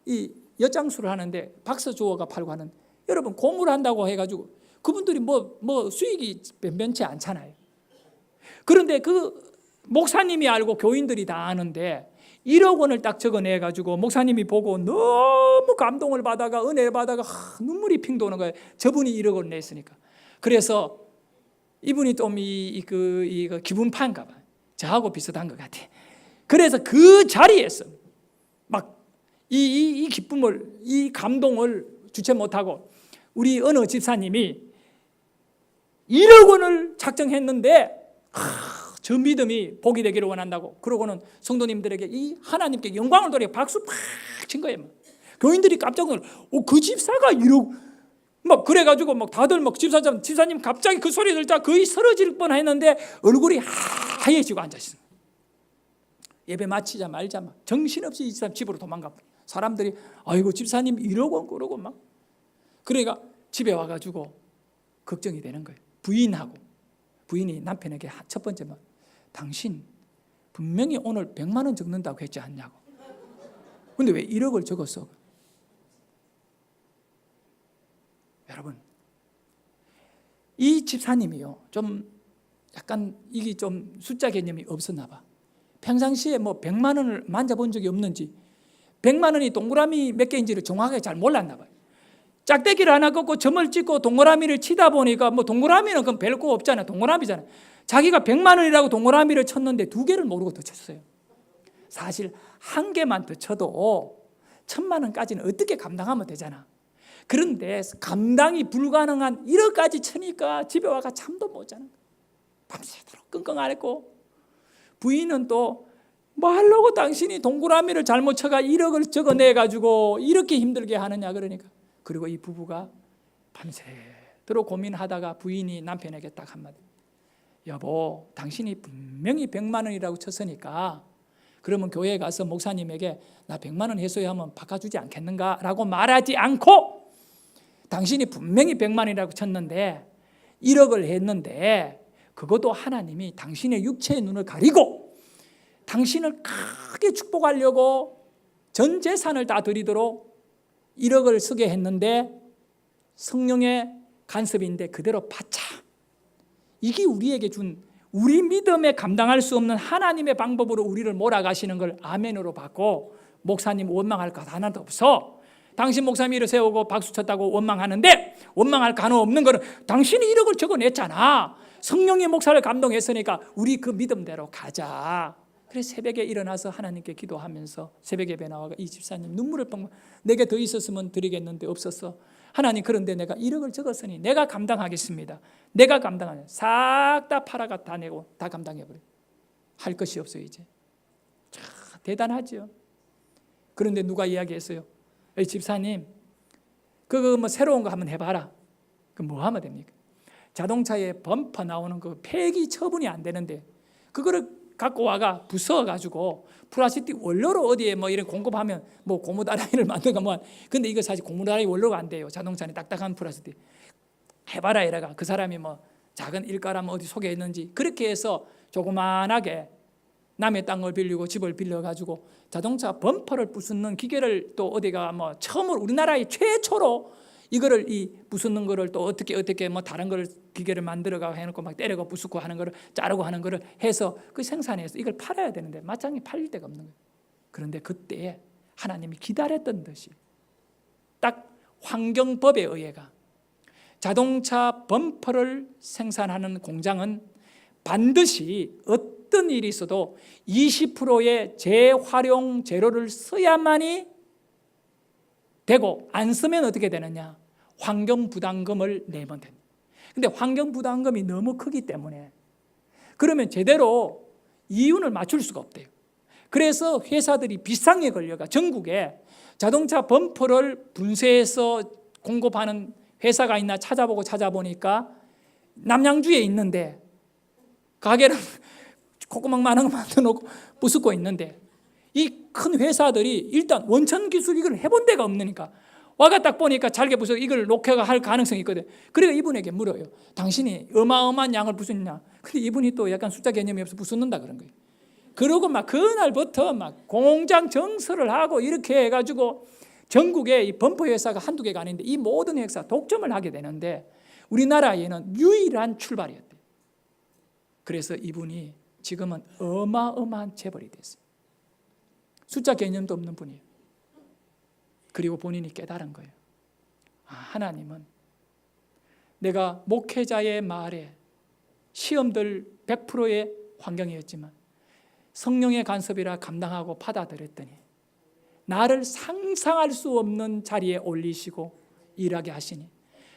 이 엿장수를 하는데 박서주호가 팔고 하는, 여러분 고무를 한다고 해가지고 그분들이 뭐 수익이 변변치 않잖아요. 그런데 그 목사님이 알고 교인들이 다 아는데 1억 원을 딱 적어내가지고 목사님이 보고 너무 감동을 받아가 은혜를 받아가 눈물이 핑 도는 거예요. 저분이 1억 원을 냈으니까. 그래서 이분이 좀 기분 파인가 봐요. 저하고 비슷한 것 같아. 그래서 그 자리에서 막 이 기쁨을, 이 감동을 주체 못하고 우리 어느 집사님이 1억 원을 작정했는데 저 믿음이 복이 되기를 원한다고, 그러고는 성도님들에게 이 하나님께 영광을 돌려 박수 팍 친 거예요. 교인들이 깜짝 놀라, 그 집사가 1억 막 그래가지고 막 다들 막 집사님 갑자기 그 소리 들자 거의 쓰러질 뻔했는데 얼굴이 하얘지고 앉아있어요. 예배 마치자 말자 막 정신없이 이 집사람 집으로 도망가. 사람들이 아이고 집사님 1억 원 그러고 막, 그러니까 집에 와가지고 걱정이 되는 거예요. 부인이 남편에게 첫 번째 말, 당신 분명히 오늘 100만 원 적는다고 했지 않냐고. 근데 왜 1억을 적었어? 여러분, 이 집사님이요, 좀 약간 이게 좀 숫자 개념이 없었나 봐. 평상시에 뭐 100만 원을 만져본 적이 없는지 100만 원이 동그라미 몇 개인지를 정확하게 잘 몰랐나 봐요. 짝대기를 하나 긋고 점을 찍고 동그라미를 치다 보니까 뭐 동그라미는 그건 별거 없잖아요. 동그라미잖아요. 자기가 100만 원이라고 동그라미를 쳤는데 2개를 모르고 더 쳤어요. 사실 1개만 더 쳐도 1000만 원까지는 어떻게 감당하면 되잖아. 그런데 감당이 불가능한 1억까지 치니까 집에 와가 잠도 못 자는 거야. 밤새도록 끙끙 앓고, 부인은 또 뭐 하려고 당신이 동그라미를 잘못 쳐가 1억을 적어내가지고 이렇게 힘들게 하느냐 그러니까. 그리고 이 부부가 밤새도록 고민하다가 부인이 남편에게 딱 한마디, 여보, 당신이 분명히 100만 원이라고 쳤으니까 그러면 교회에 가서 목사님에게 나 100만 원 해소야 하면 바꿔주지 않겠는가? 라고 말하지 않고, 당신이 분명히 100만 원이라고 쳤는데 1억을 했는데 그것도 하나님이 당신의 육체의 눈을 가리고 당신을 크게 축복하려고 전 재산을 다 드리도록 1억을 쓰게 했는데 성령의 간섭인데 그대로 받자. 이게 우리에게 준, 우리 믿음에 감당할 수 없는 하나님의 방법으로 우리를 몰아가시는 걸 아멘으로 받고, 목사님 원망할 것 하나도 없어. 당신 목사님을 세우고 박수 쳤다고 원망하는데, 원망할 거 하나 없는 거는 당신이 1억을 적어냈잖아. 성령의 목사를 감동했으니까 우리 그 믿음대로 가자. 그래서 새벽에 일어나서 하나님께 기도하면서 새벽 예배 나와가 이 집사님 눈물을 뻥, 내게 더 있었으면 드리겠는데 없었어. 하나님, 그런데 내가 1억을 적었으니 내가 감당하겠습니다. 내가 감당하냐. 싹 다 팔아가 다 내고 다 감당해버려. 할 것이 없어요 이제. 참 대단하죠. 그런데 누가 이야기했어요. 이 집사님, 그거 뭐 새로운 거 한번 해봐라. 그 뭐 하면 됩니까? 자동차에 범퍼 나오는 그 폐기 처분이 안 되는데 그거를 갖고 와가 부숴가지고 플라스틱 원료로 어디에 뭐 이런 공급하면 뭐 고무다라이를 만든가 뭐. 근데 이거 사실 고무다라이 원료가 안 돼요. 자동차는 딱딱한 플라스틱. 해봐라 이래가. 그 사람이 뭐 작은 일가라면 어디 소개했는지 그렇게 해서 조그만하게 남의 땅을 빌리고 집을 빌려가지고 자동차 범퍼를 부수는 기계를 또 어디가 뭐 처음으로 우리나라의 최초로 이거를 이 부수는 거를 또 어떻게 뭐 다른 걸 기계를 만들어가 해놓고 막 때려가 부수고 하는 거를 자르고 하는 거를 해서 그 생산해서 이걸 팔아야 되는데 마땅히 팔릴 데가 없는 거예요. 그런데 그때 하나님이 기다렸던 듯이 딱 환경법에 의해가 자동차 범퍼를 생산하는 공장은 반드시 어떤 일이 있어도 20%의 재활용 재료를 써야만이 되고, 안 쓰면 어떻게 되느냐? 환경부담금을 내면 됩니다. 근데 환경부담금이 너무 크기 때문에 그러면 제대로 이윤을 맞출 수가 없대요. 그래서 회사들이 비상에 걸려가 전국에 자동차 범퍼를 분쇄해서 공급하는 회사가 있나 찾아보니까 남양주에 있는데 가게를 콧구멍만한 거 만들어 놓고 부수고 있는데 이 큰 회사들이 일단 원천 기술 이걸 해본 데가 없으니까 와가 딱 보니까 잘게 부숴 이걸 녹화가 할 가능성이 있거든. 그래서 이분에게 물어요. 당신이 어마어마한 양을 부수느냐? 근데 이분이 또 약간 숫자 개념이 없어 부수는다 그런 거예요. 그러고 막 그날부터 막 공장 정설을 하고 이렇게 해가지고 전국에 이 범퍼 회사가 한두 개가 아닌데 이 모든 회사 독점을 하게 되는데 우리나라에는 유일한 출발이었대요. 그래서 이분이 지금은 어마어마한 재벌이 됐어요. 숫자 개념도 없는 분이에요. 그리고 본인이 깨달은 거예요. 아, 하나님은 내가 목회자의 말에 시험들 100%의 환경이었지만 성령의 간섭이라 감당하고 받아들였더니 나를 상상할 수 없는 자리에 올리시고 일하게 하시니,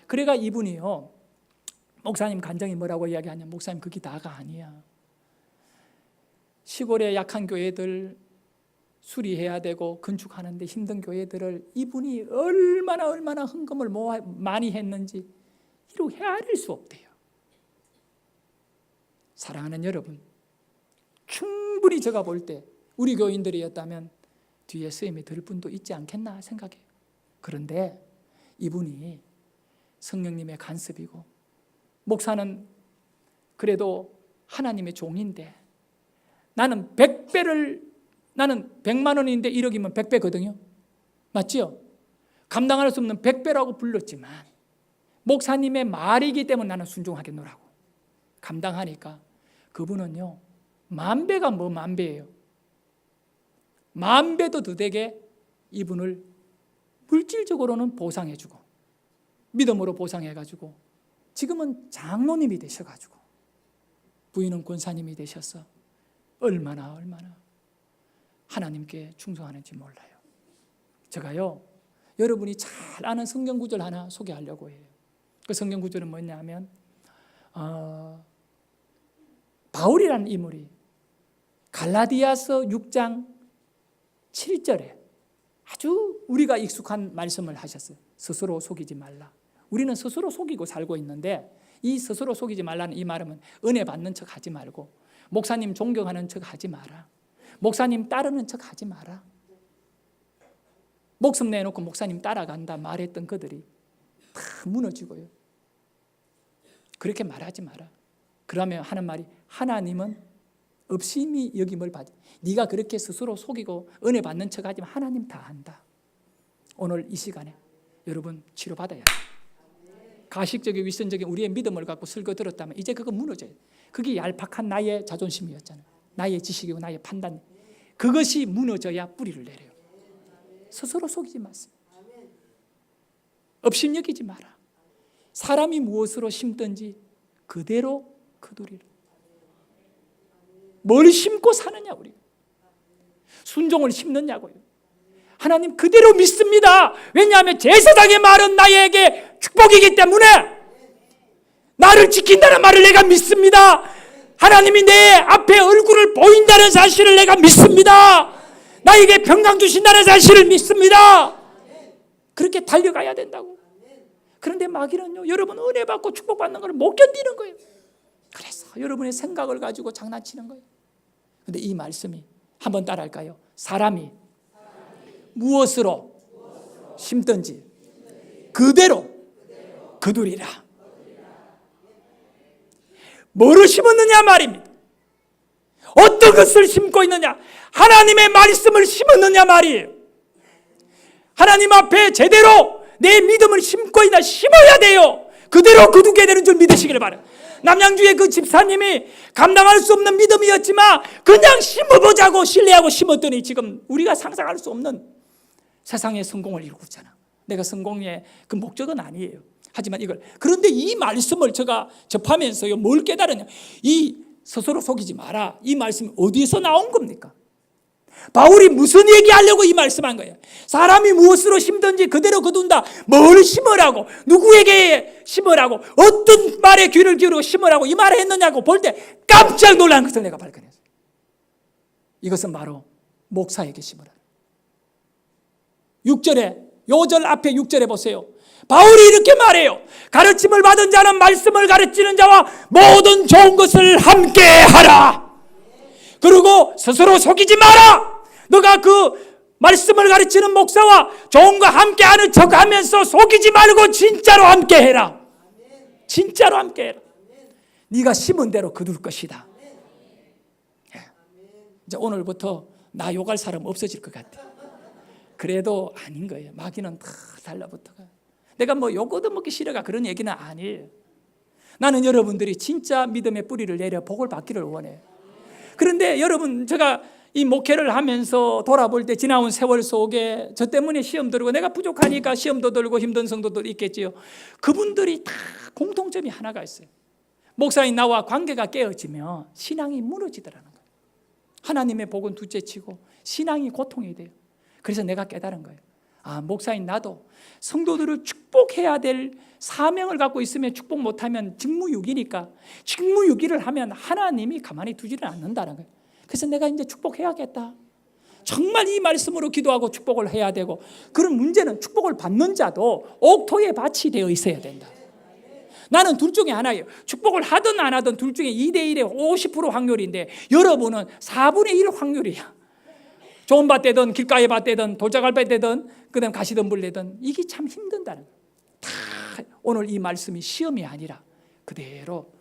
그래가 이분이요, 목사님 간증이 뭐라고 이야기하냐, 목사님 그게 다가 아니야. 시골의 약한 교회들 수리해야 되고 건축하는데 힘든 교회들을 이분이 얼마나 헌금을 많이 했는지 이루 헤아릴 수 없대요. 사랑하는 여러분, 충분히 제가 볼 때 우리 교인들이었다면 뒤에 쓰임이 들 분도 있지 않겠나 생각해요. 그런데 이분이 성령님의 간섭이고, 목사는 그래도 하나님의 종인데 나는 100만 원인데 1억이면 100배거든요. 맞지요? 감당할 수 없는 100배라고 불렀지만 목사님의 말이기 때문에 나는 순종하겠노라고 감당하니까 그분은요 10,000배가 뭐 10,000배예요. 10,000배도 더 되게 이분을 물질적으로는 보상해주고 믿음으로 보상해가지고 지금은 장로님이 되셔가지고 부인은 권사님이 되셔서 얼마나 하나님께 충성하는지 몰라요. 제가요 여러분이 잘 아는 성경 구절 하나 소개하려고 해요. 그 성경 구절은 뭐냐면 바울이라는 인물이 갈라디아서 6장 7절에 아주 우리가 익숙한 말씀을 하셨어요. 스스로 속이지 말라. 우리는 스스로 속이고 살고 있는데 이 스스로 속이지 말라는 이 말은 은혜 받는 척 하지 말고 목사님 존경하는 척 하지 마라. 목사님 따르는 척 하지 마라. 목숨 내놓고 목사님 따라간다 말했던 그들이 다 무너지고요. 그렇게 말하지 마라. 그러면 하는 말이 하나님은 없임이 여김을 받지. 네가 그렇게 스스로 속이고 은혜 받는 척 하지만 하나님 다 안다. 오늘 이 시간에 여러분 치료받아야 돼. 가식적인 위선적인 우리의 믿음을 갖고 슬거들었다면 이제 그거 무너져요. 그게 얄팍한 나의 자존심이었잖아요. 나의 지식이고 나의 판단. 그것이 무너져야 뿌리를 내려요. 스스로 속이지 마세요. 업신여기지 마라. 사람이 무엇으로 심든지 그대로 거두리라. 뭘 심고 사느냐 우리가. 순종을 심느냐고요. 하나님 그대로 믿습니다. 왜냐하면 제사장의 말은 나에게 축복이기 때문에 나를 지킨다는 말을 내가 믿습니다. 하나님이 내 앞에 얼굴을 보인다는 사실을 내가 믿습니다. 나에게 평강 주신다는 사실을 믿습니다. 그렇게 달려가야 된다고. 그런데 마귀는요 여러분 은혜 받고 축복받는 걸 못 견디는 거예요. 그래서 여러분의 생각을 가지고 장난치는 거예요. 그런데 이 말씀이 한번 따라할까요? 사람이 무엇으로 심든지 그대로 거두리라. 뭐를 심었느냐 말입니다. 어떤 것을 심고 있느냐? 하나님의 말씀을 심었느냐 말이에요. 하나님 앞에 제대로 내 믿음을 심고 있나 심어야 돼요. 그대로 거두게 되는 줄 믿으시기를 바라요. 남양주의 그 집사님이 감당할 수 없는 믿음이었지만 그냥 심어보자고 신뢰하고 심었더니 지금 우리가 상상할 수 없는 세상의 성공을 이루고 있잖아. 내가 성공의 그 목적은 아니에요. 하지만 이걸 그런데 이 말씀을 제가 접하면서요 뭘 깨달으냐? 이 스스로 속이지 마라. 이 말씀이 어디서 나온 겁니까? 바울이 무슨 얘기하려고 이 말씀한 거예요? 사람이 무엇으로 심든지 그대로 거둔다. 뭘 심으라고? 누구에게 심으라고? 어떤 말에 귀를 기울이고 심으라고 이 말을 했느냐고 볼 때 깜짝 놀란 것을 내가 발견했어요. 이것은 바로 목사에게 심으라. 6절에 요절 앞에 6절에 보세요. 바울이 이렇게 말해요. 가르침을 받은 자는 말씀을 가르치는 자와 모든 좋은 것을 함께 하라. 그리고 스스로 속이지 마라. 너가 그 말씀을 가르치는 목사와 좋은 거 함께 하는 척하면서 속이지 말고 진짜로 함께 해라. 진짜로 함께 해라. 네가 심은 대로 거둘 것이다. 이제 오늘부터 나 욕할 사람 없어질 것 같아. 그래도 아닌 거예요. 마귀는 다 달라붙어가. 내가 뭐 욕 얻어먹기 싫어가 그런 얘기는 아니에요. 나는 여러분들이 진짜 믿음의 뿌리를 내려 복을 받기를 원해요. 그런데 여러분 제가 이 목회를 하면서 돌아볼 때 지나온 세월 속에 저 때문에 시험 들고 내가 부족하니까 시험도 들고 힘든 성도들 있겠지요. 그분들이 다 공통점이 하나가 있어요. 목사인 나와 관계가 깨어지면 신앙이 무너지더라는 거예요. 하나님의 복은 둘째치고 신앙이 고통이 돼요. 그래서 내가 깨달은 거예요. 아, 목사인 나도 성도들을 축복해야 될 사명을 갖고 있으면 축복 못하면 직무유기니까 직무유기를 하면 하나님이 가만히 두지를 않는다는 거예요. 그래서 내가 이제 축복해야겠다. 정말 이 말씀으로 기도하고 축복을 해야 되고, 그런 문제는 축복을 받는 자도 옥토에 밭이 되어 있어야 된다. 나는 둘 중에 하나예요. 축복을 하든 안 하든 둘 중에 2대1의 50% 확률인데 여러분은 4분의 1 확률이야. 좋은 밭 되든 길가의 밭 되든 돌자갈 밭 되든 그다음 가시덤불 되든 이게 참 힘든다는 거예요. 다 오늘 이 말씀이 시험이 아니라 그대로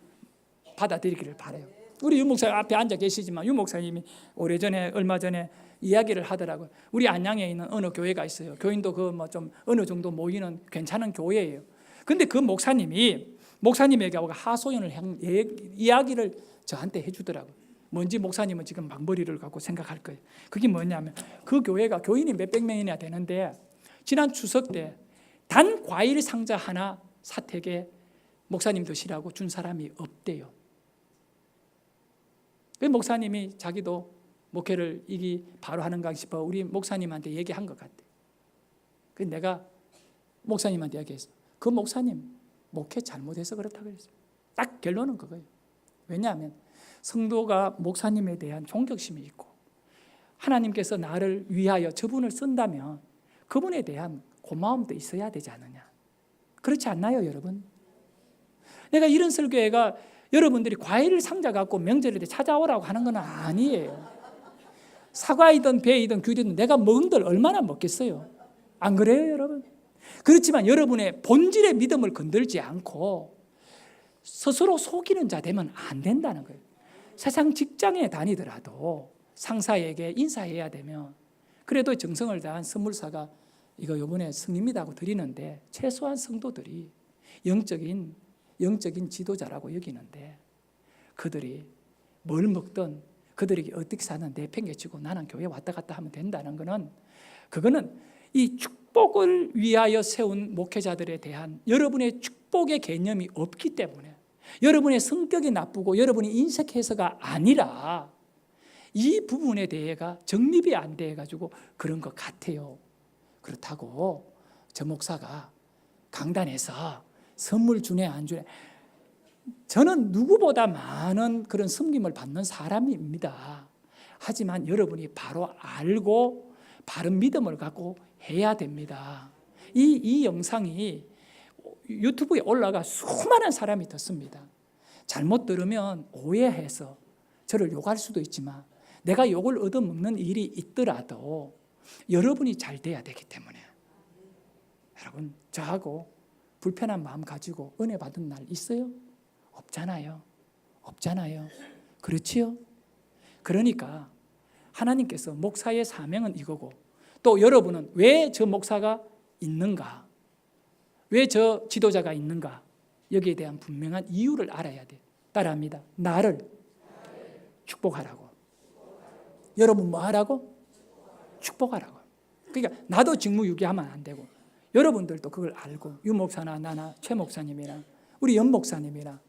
받아들이기를 바라요. 우리 유 목사 앞에 앉아 계시지만 유 목사님이 오래전에 얼마 전에 이야기를 하더라고요. 우리 안양에 있는 어느 교회가 있어요. 교인도 그 뭐 좀 어느 정도 모이는 괜찮은 교회예요. 근데 그 목사님에게 하소연을 한 이야기를 저한테 해주더라고요. 뭔지 목사님은 지금 망머리를 갖고 생각할 거예요. 그게 뭐냐면 그 교회가 교인이 몇백 명이나 되는데 지난 추석 때 단 과일 상자 하나 사택에 목사님 드시라고 준 사람이 없대요. 그 목사님이 자기도 목회를 이기 바로 하는가 싶어 우리 목사님한테 얘기한 것 같아요. 그래서 내가 목사님한테 얘기했어. 그 목사님 목회 잘못해서 그렇다고 그랬어요. 딱 결론은 그거예요. 왜냐하면 성도가 목사님에 대한 존경심이 있고 하나님께서 나를 위하여 저분을 쓴다면 그분에 대한 고마움도 있어야 되지 않느냐. 그렇지 않나요, 여러분? 내가 이런 설교회가 여러분들이 과일 상자 갖고 명절에 찾아오라고 하는 건 아니에요. 사과이든 배이든 귤이든 내가 먹은들 얼마나 먹겠어요? 안 그래요, 여러분? 그렇지만 여러분의 본질의 믿음을 건들지 않고 스스로 속이는 자 되면 안 된다는 거예요. 세상 직장에 다니더라도 상사에게 인사해야 되면 그래도 정성을 다한 선물사가 이거 요번에 승립니다 하고 드리는데 최소한 성도들이 영적인 지도자라고 여기는데 그들이 뭘 먹든 그들에게 어떻게 사는 내팽개치고 나는 교회 왔다 갔다 하면 된다는 것은 그거는 이 축복을 위하여 세운 목회자들에 대한 여러분의 축복의 개념이 없기 때문에 여러분의 성격이 나쁘고 여러분이 인색해서가 아니라 이 부분에 대해가 정립이 안 돼가지고 그런 것 같아요. 그렇다고 저 목사가 강단에서 선물 주네 안 주네 저는 누구보다 많은 그런 섬김을 받는 사람입니다. 하지만 여러분이 바로 알고 바른 믿음을 갖고 해야 됩니다. 이 영상이 유튜브에 올라가 수많은 사람이 듣습니다. 잘못 들으면 오해해서 저를 욕할 수도 있지만 내가 욕을 얻어먹는 일이 있더라도 여러분이 잘 돼야 되기 때문에 여러분 저하고 불편한 마음 가지고 은혜 받은 날 있어요? 없잖아요. 그렇지요? 그러니까 하나님께서 목사의 사명은 이거고 또 여러분은 왜 저 목사가 있는가? 왜 저 지도자가 있는가? 여기에 대한 분명한 이유를 알아야 돼요. 따라합니다. 나를 축복하라고. 여러분 뭐 하라고? 축복하라고. 그러니까 나도 직무유기하면 안 되고 여러분들도 그걸 알고 유 목사나 나나 최 목사님이나 우리 연 목사님이나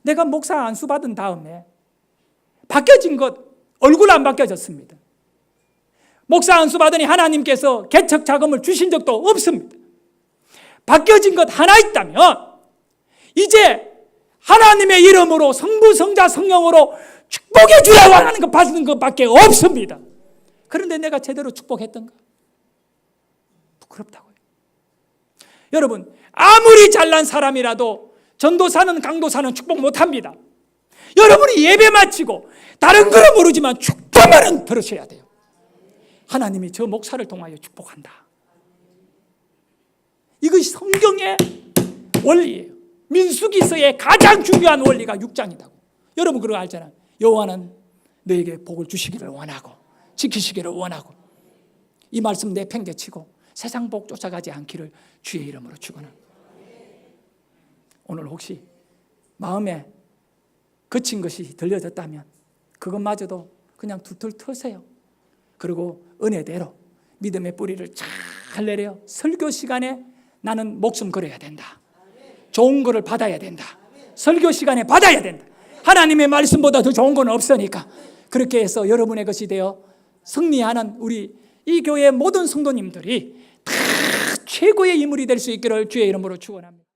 내가 목사 안수 받은 다음에 바뀌어진 것 얼굴 안 바뀌어졌습니다. 목사 안수 받으니 하나님께서 개척 자금을 주신 적도 없습니다. 바뀌어진 것 하나 있다면 이제 하나님의 이름으로 성부 성자 성령으로 축복해 주라고 하는 것 받는 것밖에 없습니다. 그런데 내가 제대로 축복했던가? 부끄럽다고요. 여러분 아무리 잘난 사람이라도 전도사는 강도사는 축복 못합니다. 여러분이 예배 마치고 다른 거는 모르지만 축복만은 들으셔야 돼요. 하나님이 저 목사를 통하여 축복한다. 이것이 성경의 원리예요. 민수기서의 가장 중요한 원리가 6장이라고. 여러분 그거 알잖아요. 여호와는 너에게 복을 주시기를 원하고 지키시기를 원하고 이 말씀 내팽개치고 세상 복 쫓아가지 않기를 주의 이름으로 축원합니다. 오늘 혹시 마음에 거친 것이 들려졌다면 그것마저도 그냥 툴툴 터세요. 그리고 은혜대로 믿음의 뿌리를 잘 내려 설교 시간에 나는 목숨 걸어야 된다. 좋은 거를 받아야 된다. 설교 시간에 받아야 된다. 하나님의 말씀보다 더 좋은 건 없으니까 그렇게 해서 여러분의 것이 되어 승리하는 우리 이 교회의 모든 성도님들이 다 최고의 인물이 될 수 있기를 주의 이름으로 축원합니다.